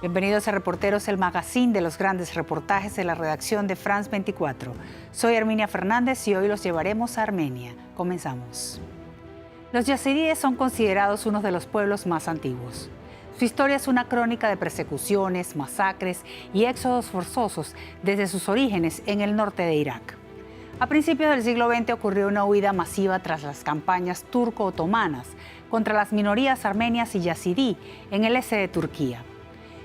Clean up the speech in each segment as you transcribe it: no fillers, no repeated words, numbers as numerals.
Bienvenidos a Reporteros, el magazine de los grandes reportajes de la redacción de France 24. Soy Herminia Fernández y hoy los llevaremos a Armenia. Comenzamos. Los yazidíes son considerados uno de los pueblos más antiguos. Su historia es una crónica de persecuciones, masacres y éxodos forzosos desde sus orígenes en el norte de Irak. A principios del siglo XX ocurrió una huida masiva tras las campañas turco-otomanas contra las minorías armenias y yazidí en el este de Turquía.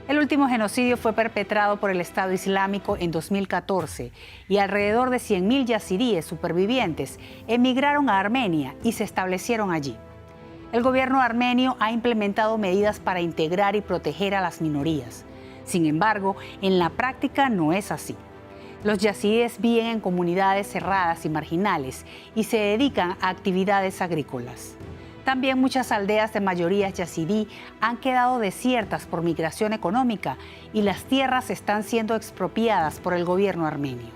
El último genocidio fue perpetrado por el Estado Islámico en 2014 y alrededor de 100.000 yazidíes supervivientes emigraron a Armenia y se establecieron allí. El gobierno armenio ha implementado medidas para integrar y proteger a las minorías. Sin embargo, en la práctica no es así. Los yazidíes viven en comunidades cerradas y marginales y se dedican a actividades agrícolas. También muchas aldeas de mayoría yazidí han quedado desiertas por migración económica y las tierras están siendo expropiadas por el gobierno armenio.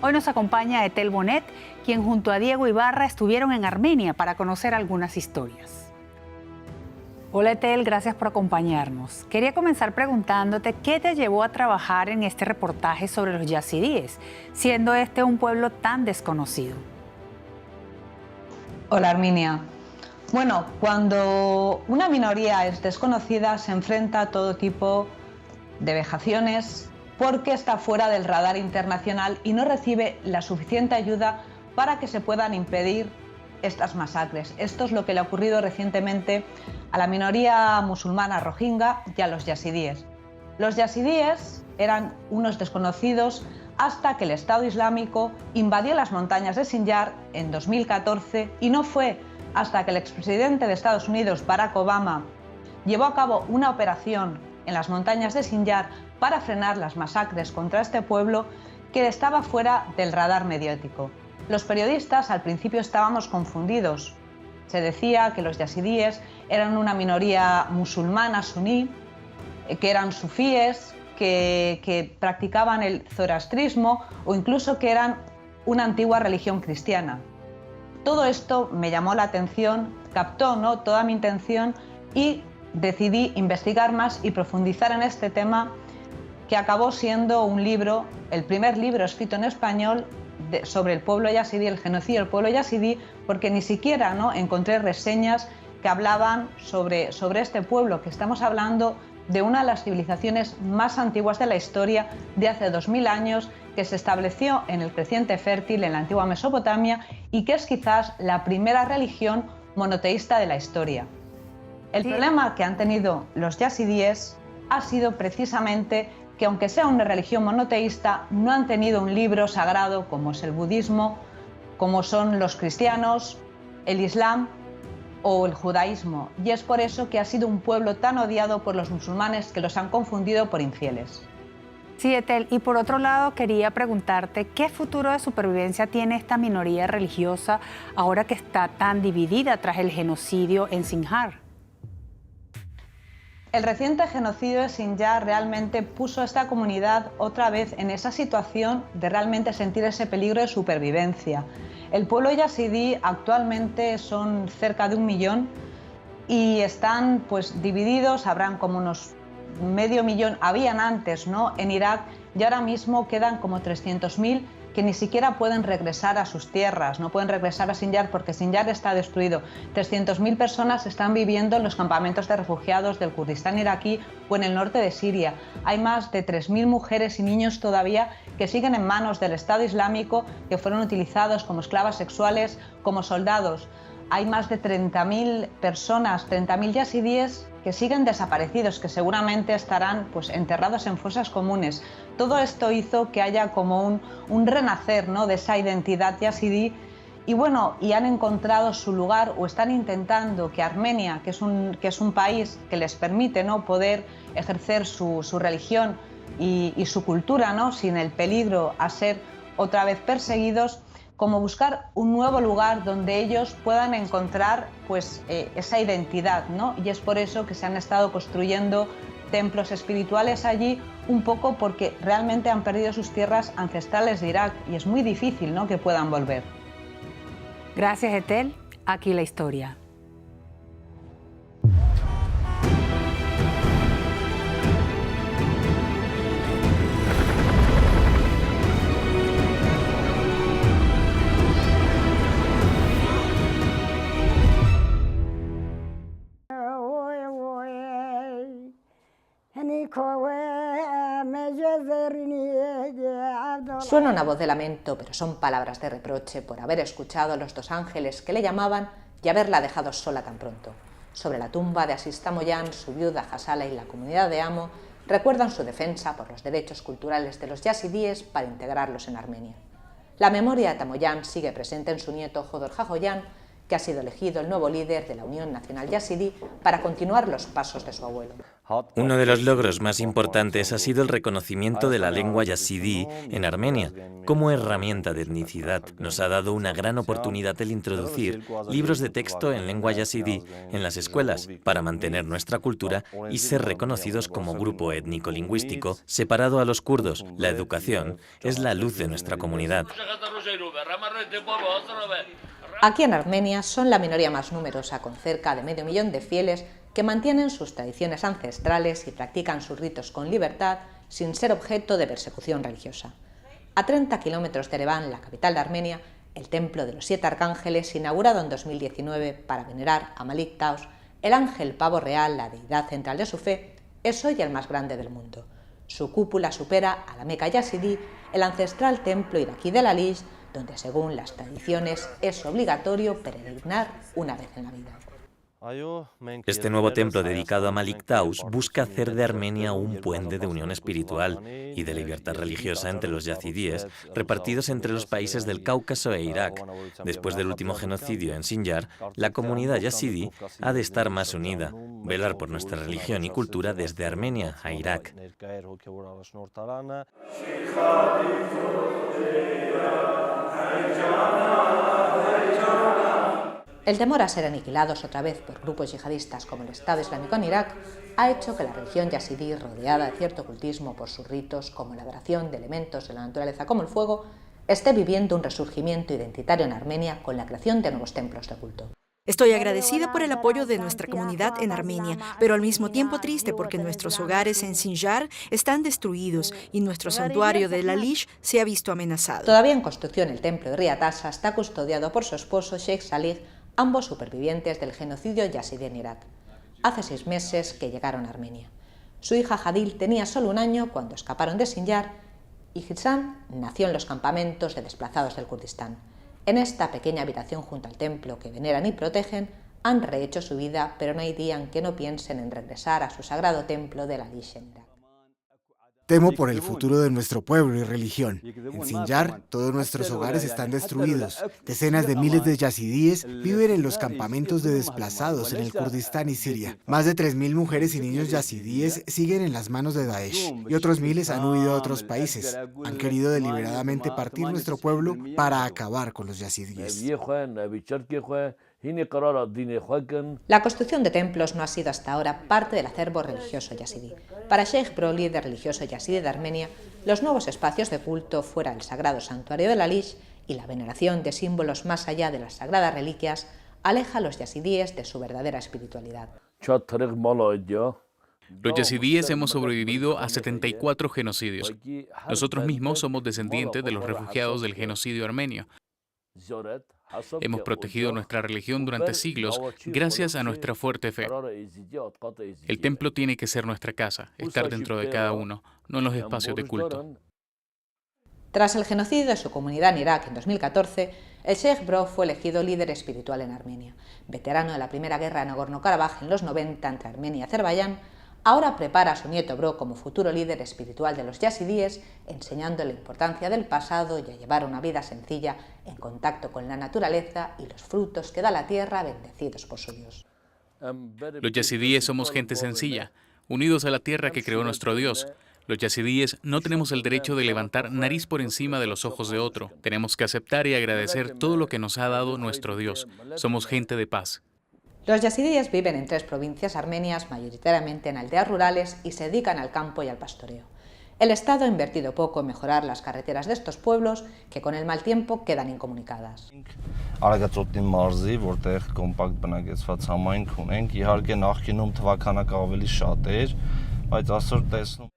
Hoy nos acompaña Etel Bonet, quien junto a Diego Ibarra estuvieron en Armenia para conocer algunas historias. Hola Etel, gracias por acompañarnos. Quería comenzar preguntándote qué te llevó a trabajar en este reportaje sobre los yazidíes, siendo este un pueblo tan desconocido. Hola Herminia. Bueno, cuando una minoría es desconocida se enfrenta a todo tipo de vejaciones porque está fuera del radar internacional y no recibe la suficiente ayuda para que se puedan impedir estas masacres. Esto es lo que le ha ocurrido recientemente a la minoría musulmana rohingya y a los yazidíes. Los yazidíes eran unos desconocidos hasta que el Estado Islámico invadió las montañas de Sinjar en 2014 y no fue hasta que el expresidente de Estados Unidos, Barack Obama, llevó a cabo una operación en las montañas de Sinjar para frenar las masacres contra este pueblo que estaba fuera del radar mediático. Los periodistas al principio estábamos confundidos. Se decía que los yazidíes eran una minoría musulmana suní, que eran sufíes, que practicaban el zoroastrismo o incluso que eran una antigua religión cristiana. Todo esto me llamó la atención, captó toda mi atención y decidí investigar más y profundizar en este tema, que acabó siendo un libro, el primer libro escrito en español sobre el pueblo yazidí, el genocidio del pueblo yazidí, porque ni siquiera encontré reseñas que hablaban sobre este pueblo, que estamos hablando de una de las civilizaciones más antiguas de la historia, de hace 2000 años, que se estableció en el creciente fértil en la antigua Mesopotamia y que es quizás la primera religión monoteísta de la historia. El problema que han tenido los yazidíes ha sido precisamente que, aunque sea una religión monoteísta, no han tenido un libro sagrado como es el budismo, como son los cristianos, el islam o el judaísmo, y es por eso que ha sido un pueblo tan odiado por los musulmanes que los han confundido por infieles. Sí, Etel, y por otro lado quería preguntarte qué futuro de supervivencia tiene esta minoría religiosa ahora que está tan dividida tras el genocidio en Sinjar. El reciente genocidio de Sinjar realmente puso a esta comunidad otra vez en esa situación de realmente sentir ese peligro de supervivencia. El pueblo yazidí actualmente son cerca de 1 millón y están divididos, habrán como unos medio millón, habían antes en Irak, y ahora mismo quedan como 300.000 que ni siquiera pueden regresar a sus tierras, no pueden regresar a Sinjar porque Sinjar está destruido. 300.000 personas están viviendo en los campamentos de refugiados del Kurdistán iraquí o en el norte de Siria. Hay más de 3.000 mujeres y niños todavía que siguen en manos del Estado Islámico, que fueron utilizados como esclavas sexuales, como soldados. Hay más de 30.000 personas, 30.000 yazidíes que siguen desaparecidos, que seguramente estarán enterrados en fosas comunes. Todo esto hizo que haya como un renacer de esa identidad yazidí y han encontrado su lugar o están intentando que Armenia, que es un país que les permite poder ejercer su religión y su cultura sin el peligro a ser otra vez perseguidos, como buscar un nuevo lugar donde ellos puedan encontrar esa identidad, y es por eso que se han estado construyendo templos espirituales allí, un poco porque realmente han perdido sus tierras ancestrales de Irak y es muy difícil que puedan volver. Gracias, Etel. Aquí la historia. Suena una voz de lamento, pero son palabras de reproche por haber escuchado a los dos ángeles que le llamaban y haberla dejado sola tan pronto. Sobre la tumba de Aziz Tamoyan, su viuda Hasala y la comunidad de Amo recuerdan su defensa por los derechos culturales de los yazidíes para integrarlos en Armenia. La memoria de Tamoyan sigue presente en su nieto Jodor Jajoyan, que ha sido elegido el nuevo líder de la Unión Nacional Yazidí para continuar los pasos de su abuelo. Uno de los logros más importantes ha sido el reconocimiento de la lengua yazidí en Armenia como herramienta de etnicidad. Nos ha dado una gran oportunidad el introducir libros de texto en lengua yazidí en las escuelas para mantener nuestra cultura y ser reconocidos como grupo étnico-lingüístico separado a los kurdos. La educación es la luz de nuestra comunidad. Aquí en Armenia son la minoría más numerosa, con cerca de 500.000 de fieles que mantienen sus tradiciones ancestrales y practican sus ritos con libertad sin ser objeto de persecución religiosa. A 30 kilómetros de Ereván, la capital de Armenia, el Templo de los 7 Arcángeles, inaugurado en 2019 para venerar a Malik Taus, el ángel pavo real, la deidad central de su fe, es hoy el más grande del mundo. Su cúpula supera a la Meca yazidí, el ancestral templo iraquí de Lalish, donde según las tradiciones es obligatorio peregrinar una vez en la vida. Este nuevo templo dedicado a Malik Taus busca hacer de Armenia un puente de unión espiritual y de libertad religiosa entre los yazidíes repartidos entre los países del Cáucaso e Irak. Después del último genocidio en Sinjar, la comunidad yazidí ha de estar más unida, velar por nuestra religión y cultura desde Armenia a Irak. El temor a ser aniquilados otra vez por grupos yihadistas como el Estado Islámico en Irak ha hecho que la religión yazidí, rodeada de cierto ocultismo por sus ritos como la adoración de elementos de la naturaleza como el fuego, esté viviendo un resurgimiento identitario en Armenia con la creación de nuevos templos de culto. Estoy agradecida por el apoyo de nuestra comunidad en Armenia, pero al mismo tiempo triste porque nuestros hogares en Sinjar están destruidos y nuestro santuario de Lalish se ha visto amenazado. Todavía en construcción, el templo de Riatasa está custodiado por su esposo Sheikh Salih, ambos supervivientes del genocidio yazidí en Irak. Hace 6 meses que llegaron a Armenia. Su hija Hadil tenía solo 1 año cuando escaparon de Sinjar y Hitsam nació en los campamentos de desplazados del Kurdistán. En esta pequeña habitación junto al templo que veneran y protegen, han rehecho su vida, pero no hay día en que no piensen en regresar a su sagrado templo de Lalish en Irak. Temo por el futuro de nuestro pueblo y religión. En Sinjar, todos nuestros hogares están destruidos. Decenas de miles de yazidíes viven en los campamentos de desplazados en el Kurdistán y Siria. Más de 3.000 mujeres y niños yazidíes siguen en las manos de Daesh y otros miles han huido a otros países. Han querido deliberadamente partir nuestro pueblo para acabar con los yazidíes. La construcción de templos no ha sido hasta ahora parte del acervo religioso yazidí. Para Sheikh Bro, líder religioso yazidí de Armenia, los nuevos espacios de culto fuera del sagrado santuario de Lalish y la veneración de símbolos más allá de las sagradas reliquias aleja a los yazidíes de su verdadera espiritualidad. Los yazidíes hemos sobrevivido a 74 genocidios. Nosotros mismos somos descendientes de los refugiados del genocidio armenio. Hemos protegido nuestra religión durante siglos gracias a nuestra fuerte fe. El templo tiene que ser nuestra casa, estar dentro de cada uno, no en los espacios de culto. Tras el genocidio de su comunidad en Irak en 2014, el Sheikh Bro fue elegido líder espiritual en Armenia. Veterano de la primera guerra de Nagorno-Karabaj en los 90 entre Armenia y Azerbaiyán, ahora prepara a su nieto Bro como futuro líder espiritual de los yazidíes, enseñando la importancia del pasado y a llevar una vida sencilla en contacto con la naturaleza y los frutos que da la tierra bendecidos por su Dios. Los yazidíes somos gente sencilla, unidos a la tierra que creó nuestro Dios. Los yazidíes no tenemos el derecho de levantar nariz por encima de los ojos de otro. Tenemos que aceptar y agradecer todo lo que nos ha dado nuestro Dios. Somos gente de paz. Los yazidíes viven en 3 provincias armenias, mayoritariamente en aldeas rurales, y se dedican al campo y al pastoreo. El Estado ha invertido poco en mejorar las carreteras de estos pueblos, que con el mal tiempo quedan incomunicadas. Արագածոտնի մարզի, որտեղ կոմպակտ բնակեցված համայնք ունենք, իհարկե նախկինում թվականակը ավելի շատ էր, բայց այսօր տեսնում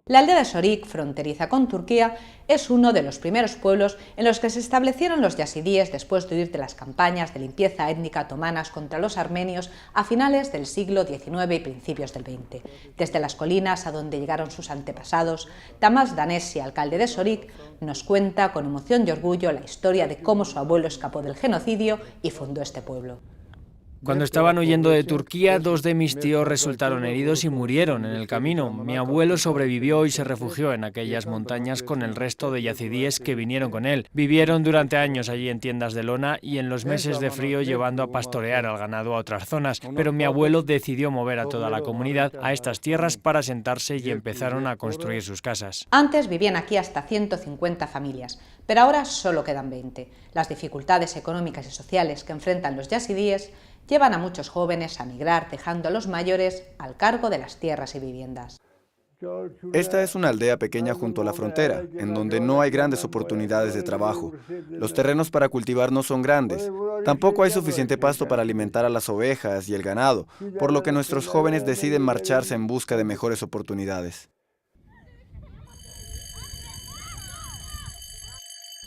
La aldea de Sorik, fronteriza con Turquía, es uno de los primeros pueblos en los que se establecieron los yazidíes después de huir de las campañas de limpieza étnica otomanas contra los armenios a finales del siglo XIX y principios del XX. Desde las colinas a donde llegaron sus antepasados, Tamás Danesi, alcalde de Sorik, nos cuenta con emoción y orgullo la historia de cómo su abuelo escapó del genocidio y fundó este pueblo. Cuando estaban huyendo de Turquía, 2 de mis tíos resultaron heridos y murieron en el camino. Mi abuelo sobrevivió y se refugió en aquellas montañas con el resto de yazidíes que vinieron con él. Vivieron durante años allí en tiendas de lona y en los meses de frío llevando a pastorear al ganado a otras zonas. Pero mi abuelo decidió mover a toda la comunidad a estas tierras para asentarse y empezaron a construir sus casas. Antes vivían aquí hasta 150 familias, pero ahora solo quedan 20. Las dificultades económicas y sociales que enfrentan los yazidíes llevan a muchos jóvenes a migrar, dejando a los mayores al cargo de las tierras y viviendas. Esta es una aldea pequeña junto a la frontera, en donde no hay grandes oportunidades de trabajo. Los terrenos para cultivar no son grandes. Tampoco hay suficiente pasto para alimentar a las ovejas y el ganado, por lo que nuestros jóvenes deciden marcharse en busca de mejores oportunidades.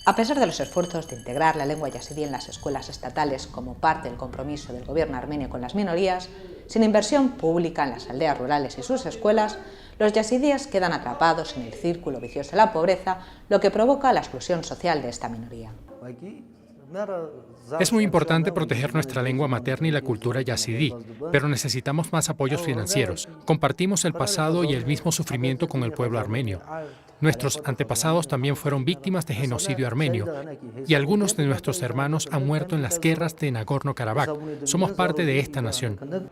A pesar de los esfuerzos de integrar la lengua yazidí en las escuelas estatales como parte del compromiso del gobierno armenio con las minorías, sin inversión pública en las aldeas rurales y sus escuelas, los yazidíes quedan atrapados en el círculo vicioso de la pobreza, lo que provoca la exclusión social de esta minoría. Es muy importante proteger nuestra lengua materna y la cultura yazidí, pero necesitamos más apoyos financieros. Compartimos el pasado y el mismo sufrimiento con el pueblo armenio. Nuestros antepasados también fueron víctimas de genocidio armenio y algunos de nuestros hermanos han muerto en las guerras de Nagorno-Karabaj. Somos parte de esta nación.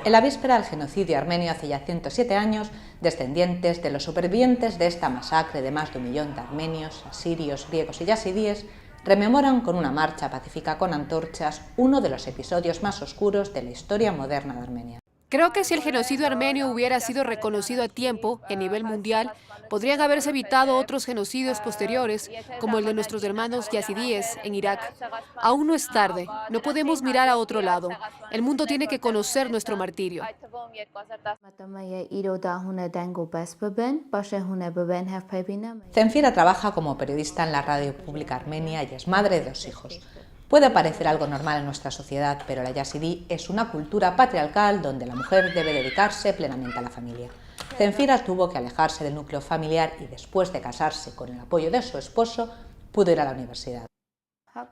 En la víspera del genocidio armenio hace ya 107 años, descendientes de los supervivientes de esta masacre de más de 1 millón de armenios, asirios, griegos y yazidíes rememoran con una marcha pacífica con antorchas uno de los episodios más oscuros de la historia moderna de Armenia. Creo que si el genocidio armenio hubiera sido reconocido a tiempo, a nivel mundial, podrían haberse evitado otros genocidios posteriores, como el de nuestros hermanos yazidíes en Irak. Aún no es tarde, no podemos mirar a otro lado. El mundo tiene que conocer nuestro martirio. Zenfira trabaja como periodista en la radio pública armenia y es madre de 2 hijos. Puede parecer algo normal en nuestra sociedad, pero la yazidí es una cultura patriarcal donde la mujer debe dedicarse plenamente a la familia. Zenfira tuvo que alejarse del núcleo familiar y después de casarse con el apoyo de su esposo, pudo ir a la universidad.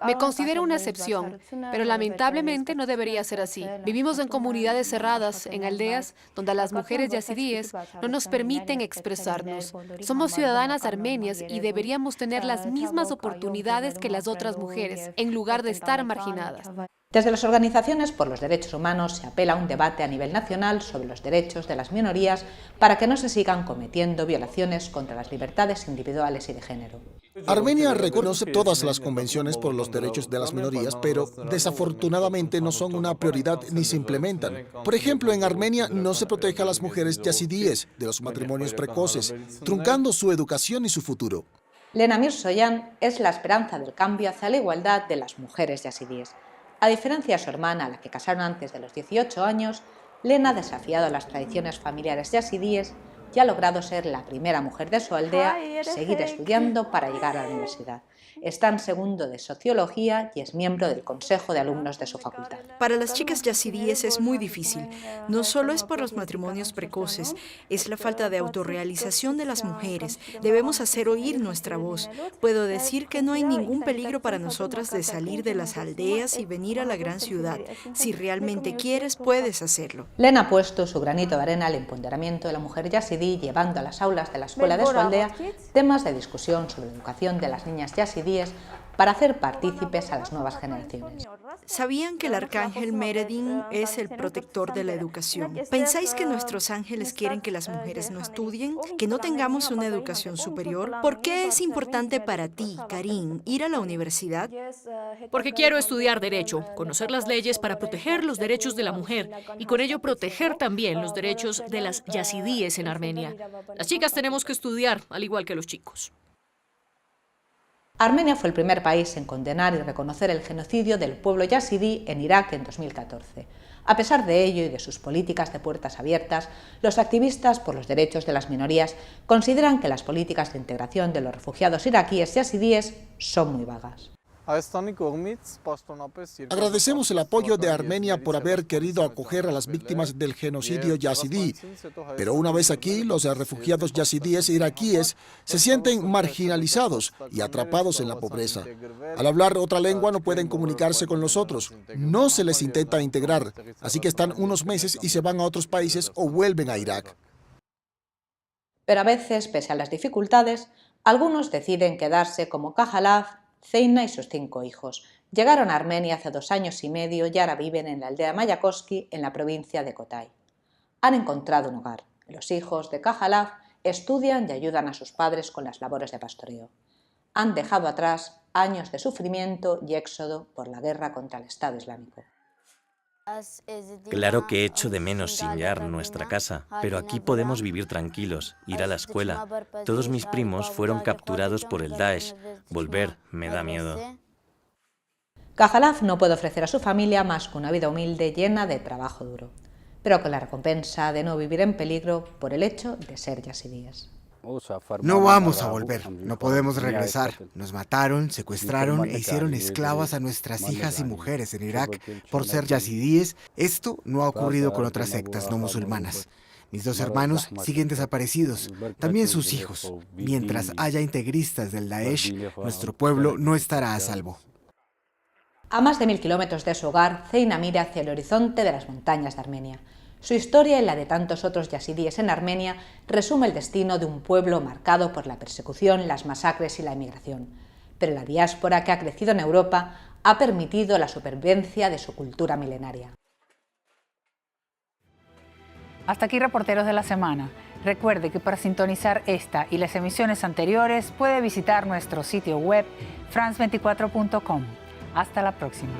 Me considero una excepción, pero lamentablemente no debería ser así. Vivimos en comunidades cerradas, en aldeas, donde a las mujeres yazidíes no nos permiten expresarnos. Somos ciudadanas armenias y deberíamos tener las mismas oportunidades que las otras mujeres, en lugar de estar marginadas. Desde las organizaciones por los derechos humanos se apela a un debate a nivel nacional sobre los derechos de las minorías para que no se sigan cometiendo violaciones contra las libertades individuales y de género. Armenia reconoce todas las convenciones por los derechos de las minorías, pero desafortunadamente no son una prioridad ni se implementan. Por ejemplo, en Armenia no se protege a las mujeres yazidíes de los matrimonios precoces, truncando su educación y su futuro. Lena Mirzoyan es la esperanza del cambio hacia la igualdad de las mujeres yazidíes. A diferencia de su hermana, a la que casaron antes de los 18 años, Lena ha desafiado las tradiciones familiares yazidíes y ha logrado ser la primera mujer de su aldea y seguir estudiando para llegar a la universidad. Está en segundo de Sociología y es miembro del Consejo de Alumnos de su facultad. Para las chicas yazidíes es muy difícil. No solo es por los matrimonios precoces, es la falta de autorrealización de las mujeres. Debemos hacer oír nuestra voz. Puedo decir que no hay ningún peligro para nosotras de salir de las aldeas y venir a la gran ciudad. Si realmente quieres, puedes hacerlo. Lena ha puesto su granito de arena al empoderamiento de la mujer yazidí, llevando a las aulas de la escuela de su aldea temas de discusión sobre la educación de las niñas yazidíes para hacer partícipes a las nuevas generaciones. ¿Sabían que el arcángel Meredin es el protector de la educación? ¿Pensáis que nuestros ángeles quieren que las mujeres no estudien? ¿Que no tengamos una educación superior? ¿Por qué es importante para ti, Karim, ir a la universidad? Porque quiero estudiar Derecho, conocer las leyes para proteger los derechos de la mujer y con ello proteger también los derechos de las yazidíes en Armenia. Las chicas tenemos que estudiar, al igual que los chicos. Armenia fue el primer país en condenar y reconocer el genocidio del pueblo yazidí en Irak en 2014. A pesar de ello y de sus políticas de puertas abiertas, los activistas por los derechos de las minorías consideran que las políticas de integración de los refugiados iraquíes yazidíes son muy vagas. Agradecemos el apoyo de Armenia por haber querido acoger a las víctimas del genocidio yazidí, pero una vez aquí, los refugiados yazidíes iraquíes se sienten marginalizados y atrapados en la pobreza. Al hablar otra lengua no pueden comunicarse con los otros, no se les intenta integrar, así que están unos meses y se van a otros países o vuelven a Irak. Pero a veces, pese a las dificultades, algunos deciden quedarse como Kajalaf, Zeina y sus 5 hijos. Llegaron a Armenia hace 2 años y medio y ahora viven en la aldea Mayakovsky, en la provincia de Kotay. Han encontrado un hogar. Los hijos de Kajalaf estudian y ayudan a sus padres con las labores de pastoreo. Han dejado atrás años de sufrimiento y éxodo por la guerra contra el Estado Islámico. Claro que echo de menos Sinjar, nuestra casa, pero aquí podemos vivir tranquilos, ir a la escuela. Todos mis primos fueron capturados por el Daesh. Volver me da miedo. Kajalaf no puede ofrecer a su familia más que una vida humilde llena de trabajo duro, pero con la recompensa de no vivir en peligro por el hecho de ser yazidíes. No vamos a volver, no podemos regresar. Nos mataron, secuestraron e hicieron esclavas a nuestras hijas y mujeres en Irak por ser yazidíes. Esto no ha ocurrido con otras sectas no musulmanas. Mis 2 hermanos siguen desaparecidos, también sus hijos. Mientras haya integristas del Daesh, nuestro pueblo no estará a salvo. A más de 1000 kilómetros de su hogar, Zeina mira hacia el horizonte de las montañas de Armenia. Su historia y la de tantos otros yazidíes en Armenia resume el destino de un pueblo marcado por la persecución, las masacres y la emigración. Pero la diáspora que ha crecido en Europa ha permitido la supervivencia de su cultura milenaria. Hasta aquí Reporteros de la Semana. Recuerde que para sintonizar esta y las emisiones anteriores puede visitar nuestro sitio web france24.com. Hasta la próxima.